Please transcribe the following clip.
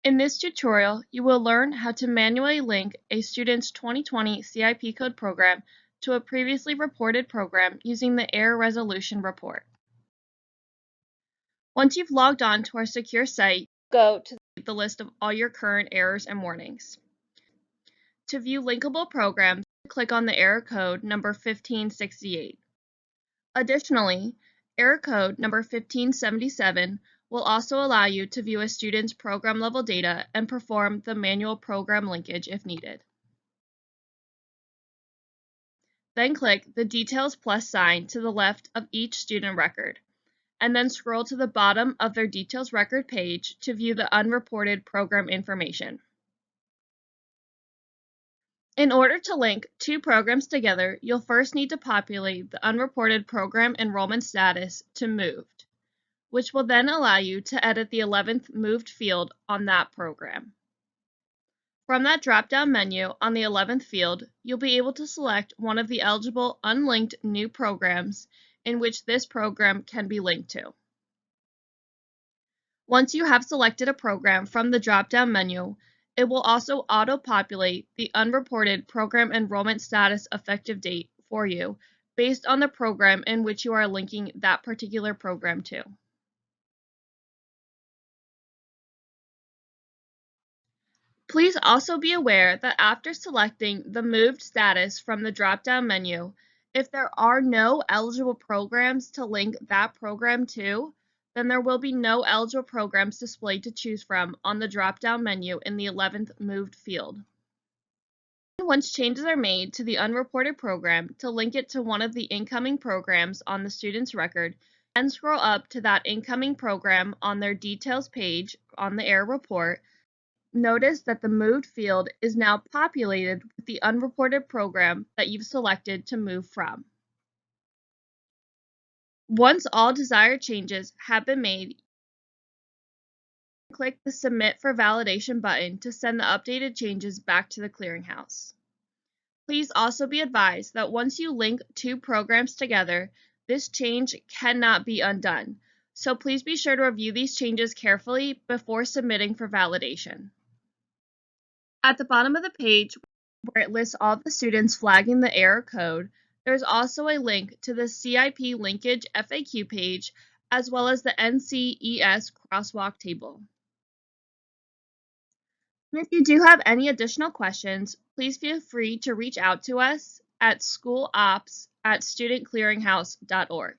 In this tutorial, you will learn how to manually link a student's 2020 CIP Code Program to a previously reported program using the Error Resolution Report. Once you've logged on to our secure site, go to the list of all your current errors and warnings. To view linkable programs, click on the error code number 1568. Additionally, error code number 1577 will also allow you to view a student's program-level data and perform the manual program linkage if needed. Then click the Details plus sign to the left of each student record, and then scroll to the bottom of their Details record page to view the unreported program information. In order to link two programs together, you'll first need to populate the unreported program enrollment status to Moved, which will then allow you to edit the 11th moved field on that program. From that drop-down menu on the 11th field, you'll be able to select one of the eligible unlinked new programs in which this program can be linked to. Once you have selected a program from the drop-down menu, it will also auto-populate the unreported program enrollment status effective date for you based on the program in which you are linking that particular program to. Please also be aware that after selecting the moved status from the drop-down menu, if there are no eligible programs to link that program to, then there will be no eligible programs displayed to choose from on the drop-down menu in the 11th moved field. Once changes are made to the unreported program to link it to one of the incoming programs on the student's record, then scroll up to that incoming program on their details page on the error report. Notice that the moved field is now populated with the unreported program that you've selected to move from. Once all desired changes have been made, click the Submit for Validation button to send the updated changes back to the clearinghouse. Please also be advised that once you link two programs together, this change cannot be undone, so please be sure to review these changes carefully before submitting for validation. At the bottom of the page, where it lists all the students flagging the error code, there's also a link to the CIP Linkage FAQ page, as well as the NCES crosswalk table. And if you do have any additional questions, please feel free to reach out to us at schoolops@studentclearinghouse.org.